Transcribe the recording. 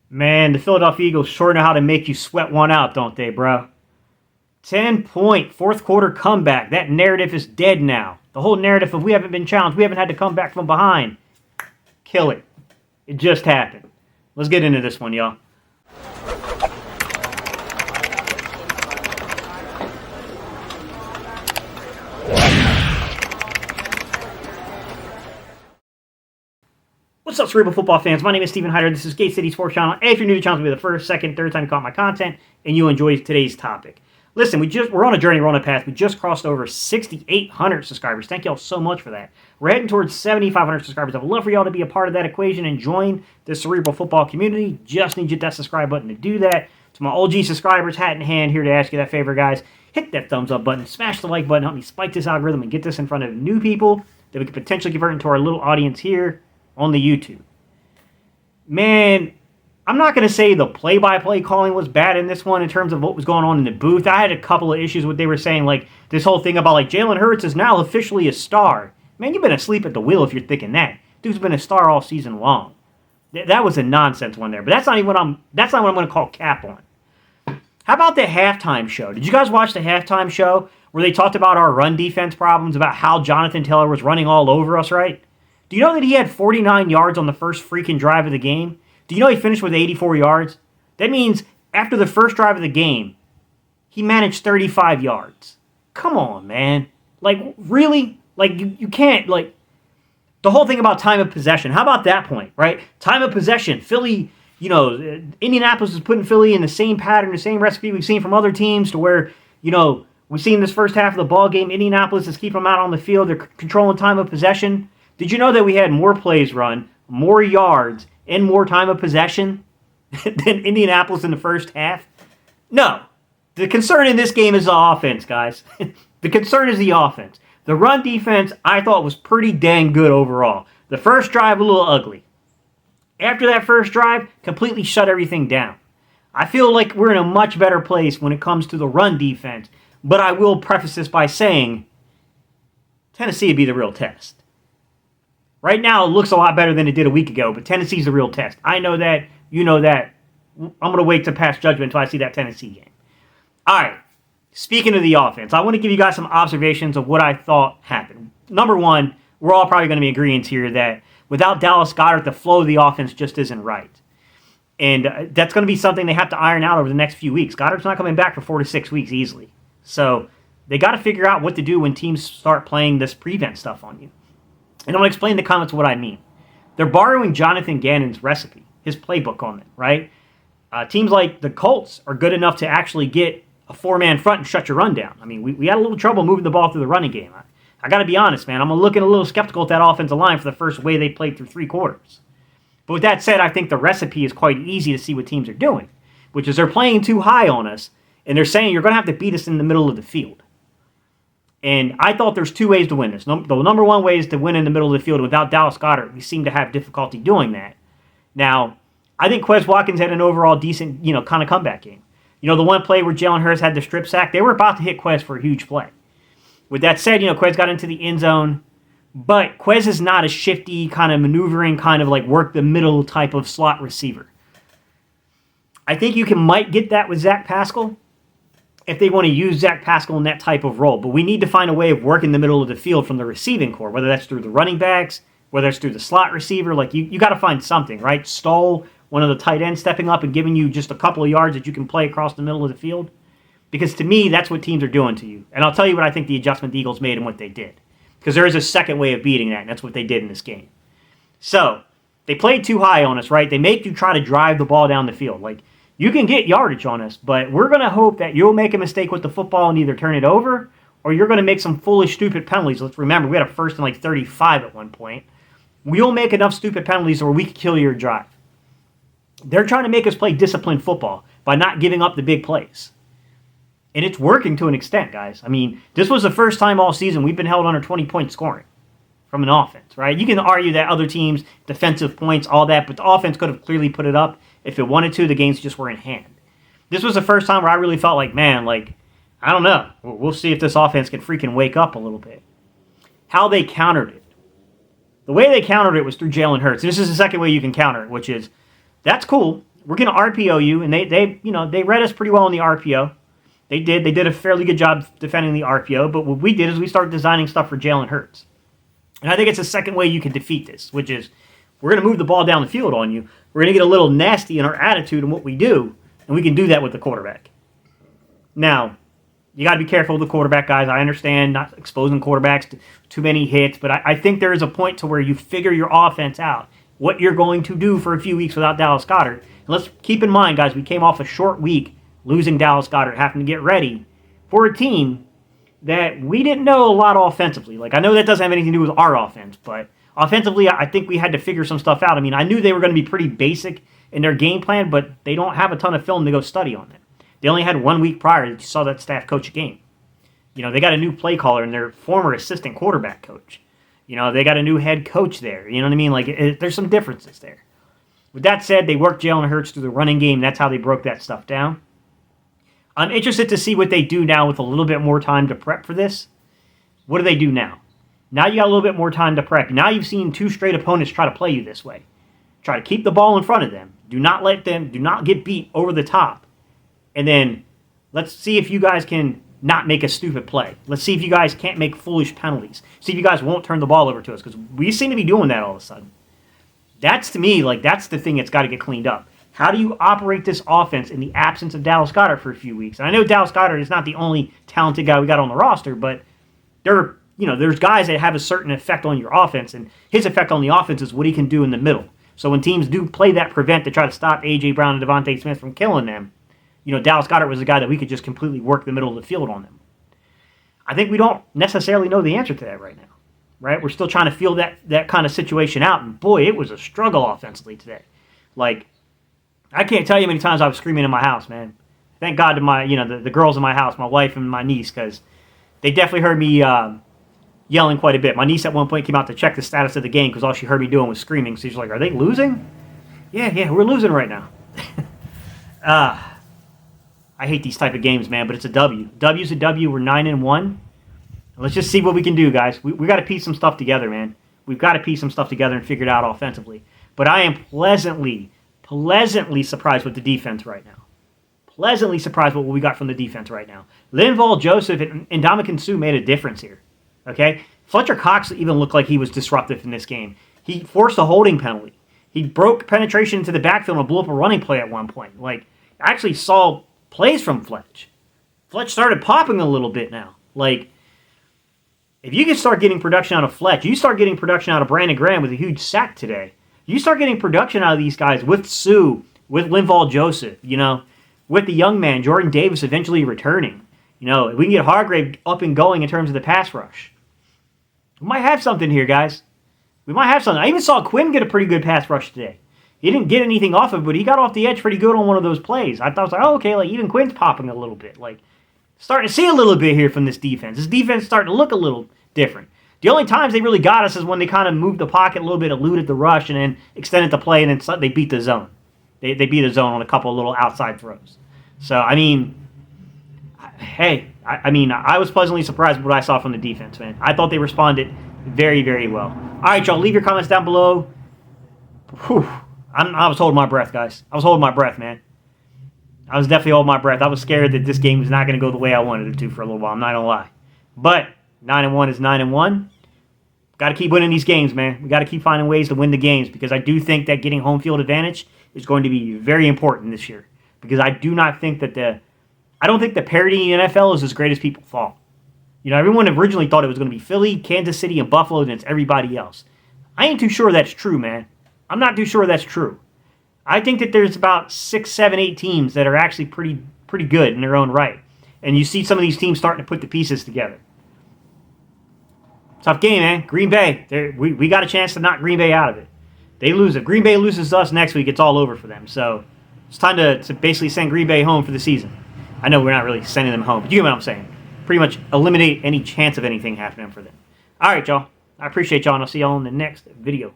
Man, the Philadelphia Eagles sure know how to make you sweat one out, don't they, bro? 10-point fourth quarter comeback. That narrative is dead now. The whole narrative of we haven't been challenged, we haven't had to come back from behind. Kill it. It just happened. Let's get into this one, y'all. What's up, Cerebral Football fans? My name is Steven Hyder. This is Gate City Sports Channel. And if you're new to the channel, it'll be the first, second, third time you caught my content and you enjoy today's topic. Listen, we're on a journey, we're on a path. We just crossed over 6,800 subscribers. Thank y'all so much for that. We're heading towards 7,500 subscribers. I would love for y'all to be a part of that equation and join the Cerebral Football community. Just need you to hit that subscribe button to do that. To my OG subscribers, hat in hand, here to ask you that favor, guys. Hit that thumbs up button, smash the like button, help me spike this algorithm and get this in front of new people that we could potentially convert into our little audience here on the YouTube. Man, I'm not going to say the play-by-play calling was bad in this one in terms of what was going on in the booth. I had a couple of issues with what they were saying, like this whole thing about like Jalen Hurts is now officially a star. Man, you've been asleep at the wheel if you're thinking that. Dude's been a star all season long. That was a nonsense one there, but that's not what I'm going to call cap on. How about the halftime show? Did you guys watch the halftime show where they talked about our run defense problems, about how Jonathan Taylor was running all over us, right? Do you know that he had 49 yards on the first freaking drive of the game? Do you know he finished with 84 yards? That means after the first drive of the game, he managed 35 yards. Come on, man. Like, really? Like, you can't, like, the whole thing about time of possession. How about that point, right? Time of possession. Philly, Indianapolis is putting Philly in the same pattern, the same recipe we've seen from other teams to where, we've seen this first half of the ball game. Indianapolis is keeping them out on the field. They're controlling time of possession. Did you know that we had more plays run, more yards, and more time of possession than Indianapolis in the first half? No. The concern in this game is the offense, guys. The concern is the offense. The run defense, I thought, was pretty dang good overall. The first drive, a little ugly. After that first drive, completely shut everything down. I feel like we're in a much better place when it comes to the run defense, but I will preface this by saying Tennessee would be the real test. Right now, it looks a lot better than it did a week ago, but Tennessee's the real test. I know that. You know that. I'm going to wait to pass judgment until I see that Tennessee game. All right. Speaking of the offense, I want to give you guys some observations of what I thought happened. Number one, we're all probably going to be agreeing here that without Dallas Goedert, the flow of the offense just isn't right. And that's going to be something they have to iron out over the next few weeks. Goddard's not coming back for 4 to 6 weeks easily. So they got to figure out what to do when teams start playing this prevent stuff on you. And I'm going to explain in the comments what I mean. They're borrowing Jonathan Gannon's recipe, his playbook on it, right? Teams like the Colts are good enough to actually get a four-man front and shut your run down. I mean, we had a little trouble moving the ball through the running game. I got to be honest, man. I'm looking a little skeptical at that offensive line for the first way they played through 3 quarters. But with that said, I think the recipe is quite easy to see what teams are doing, which is they're playing too high on us, and they're saying you're going to have to beat us in the middle of the field. And I thought there's 2 ways to win this. The number one way is to win in the middle of the field. Without Dallas Goedert, we seem to have difficulty doing that. Now, I think Quez Watkins had an overall decent, kind of comeback game. The one play where Jalen Hurts had the strip sack, they were about to hit Quez for a huge play. With that said, Quez got into the end zone, but Quez is not a shifty, kind of maneuvering, kind of like work the middle type of slot receiver. I think you might get that with Zach Pascal, if they want to use Zach Pascal in that type of role. But we need to find a way of working the middle of the field from the receiving core, whether that's through the running backs, whether it's through the slot receiver. Like, you got to find something, right? Stoll, one of the tight ends, stepping up and giving you just a couple of yards that you can play across the middle of the field. Because to me, that's what teams are doing to you. And I'll tell you what I think the adjustment the Eagles made and what they did. Because there is a second way of beating that, and that's what they did in this game. So, they played too high on us, right? They make you try to drive the ball down the field. Like, you can get yardage on us, but we're going to hope that you'll make a mistake with the football and either turn it over, or you're going to make some foolish, stupid penalties. Let's remember, we had a first and 35 at one point. We'll make enough stupid penalties where we can kill your drive. They're trying to make us play disciplined football by not giving up the big plays. And it's working to an extent, guys. I mean, this was the first time all season we've been held under 20-point scoring from an offense, right? You can argue that other teams, defensive points, all that, but the offense could have clearly put it up. If it wanted to, the games just were in hand. This was the first time where I really felt like, man, I don't know. We'll see if this offense can freaking wake up a little bit. How they countered it. The way they countered it was through Jalen Hurts. This is the second way you can counter it, which is, that's cool. we're going to RPO you, and they read us pretty well in the RPO. They did a fairly good job defending the RPO, but what we did is we started designing stuff for Jalen Hurts. And I think it's the second way you can defeat this, which is we're going to move the ball down the field on you. We're going to get a little nasty in our attitude and what we do, and we can do that with the quarterback. Now, you got to be careful with the quarterback, guys. I understand not exposing quarterbacks to too many hits, but I think there is a point to where you figure your offense out, what you're going to do for a few weeks without Dallas Goedert. And let's keep in mind, guys, we came off a short week losing Dallas Goedert, having to get ready for a team that we didn't know a lot offensively. Like, I know that doesn't have anything to do with our offense, but offensively, I think we had to figure some stuff out. I mean, I knew they were going to be pretty basic in their game plan, but they don't have a ton of film to go study on it. They only had 1 week prior that you saw that staff coach a game. You know, they got a new play caller and their former assistant quarterback coach. You know, they got a new head coach there. You know what I mean? Like, there's some differences there. With that said, they worked Jalen Hurts through the running game. That's how they broke that stuff down. I'm interested to see what they do now with a little bit more time to prep for this. What do they do now? Now you got a little bit more time to prep. Now you've seen 2 straight opponents try to play you this way. Try to keep the ball in front of them. Do not get beat over the top. And then let's see if you guys can not make a stupid play. Let's see if you guys can't make foolish penalties. See if you guys won't turn the ball over to us, because we seem to be doing that all of a sudden. That's, to me, like, that's the thing that's got to get cleaned up. How do you operate this offense in the absence of Dallas Goedert for a few weeks? And I know Dallas Goedert is not the only talented guy we got on the roster, but there's guys that have a certain effect on your offense, and his effect on the offense is what he can do in the middle. So when teams do play that prevent to try to stop A.J. Brown and Devontae Smith from killing them, Dallas Goedert was a guy that we could just completely work the middle of the field on them. I think we don't necessarily know the answer to that right now, right? We're still trying to feel that kind of situation out, and boy, it was a struggle offensively today. Like, I can't tell you how many times I was screaming in my house, man. Thank God to my, the girls in my house, my wife and my niece, because they definitely heard me yelling quite a bit. My niece at one point came out to check the status of the game because all she heard me doing was screaming. So she's like, "Are they losing?" Yeah, we're losing right now. I hate these type of games, man, but it's a W. W's a W. We're 9-1. Let's just see what we can do, guys. We got to piece some stuff together, man. We've got to piece some stuff together and figure it out offensively. But I am pleasantly surprised with the defense right now. Pleasantly surprised with what we got from the defense right now. Linval, Joseph, and Ndamukong made a difference here. Okay? Fletcher Cox even looked like he was disruptive in this game. He forced a holding penalty. He broke penetration into the backfield and blew up a running play at one point. Like, I actually saw plays from Fletch. Fletch started popping a little bit now. Like, if you can start getting production out of Fletch, you start getting production out of Brandon Graham with a huge sack today. You start getting production out of these guys with Sue, with Linval Joseph, with the young man, Jordan Davis, eventually returning. We can get Hargrave up and going in terms of the pass rush. We might have something here, guys. We might have something. I even saw Quinn get a pretty good pass rush today. He didn't get anything off of it, but he got off the edge pretty good on one of those plays. I thought, okay, like, even Quinn's popping a little bit. Like, starting to see a little bit here from this defense. This defense is starting to look a little different. The only times they really got us is when they kind of moved the pocket a little bit, eluded the rush, and then extended the play, and then they beat the zone. They beat the zone on a couple of little outside throws. So, I mean, hey, I was pleasantly surprised with what I saw from the defense, man. I thought they responded very, very well. All right, y'all, leave your comments down below. Whew. I was holding my breath, guys. I was holding my breath, man. I was definitely holding my breath. I was scared that this game was not going to go the way I wanted it to for a little while. I'm not going to lie. But 9-1 is 9-1. Got to keep winning these games, man. We got to keep finding ways to win the games, because I do think that getting home field advantage is going to be very important this year. Because I do not think that I don't think the parity in the NFL is as great as people thought. Everyone originally thought it was going to be Philly, Kansas City, and Buffalo, and it's everybody else. I ain't too sure that's true, man. I'm not too sure that's true. I think that there's about 6, 7, 8 teams that are actually pretty good in their own right. And you see some of these teams starting to put the pieces together. Tough game, man. Green Bay. We got a chance to knock Green Bay out of it. They lose it. Green Bay loses to us next week. It's all over for them. So it's time to basically send Green Bay home for the season. I know we're not really sending them home, but you get what I'm saying. Pretty much eliminate any chance of anything happening for them. All right, y'all. I appreciate y'all, and I'll see y'all in the next video.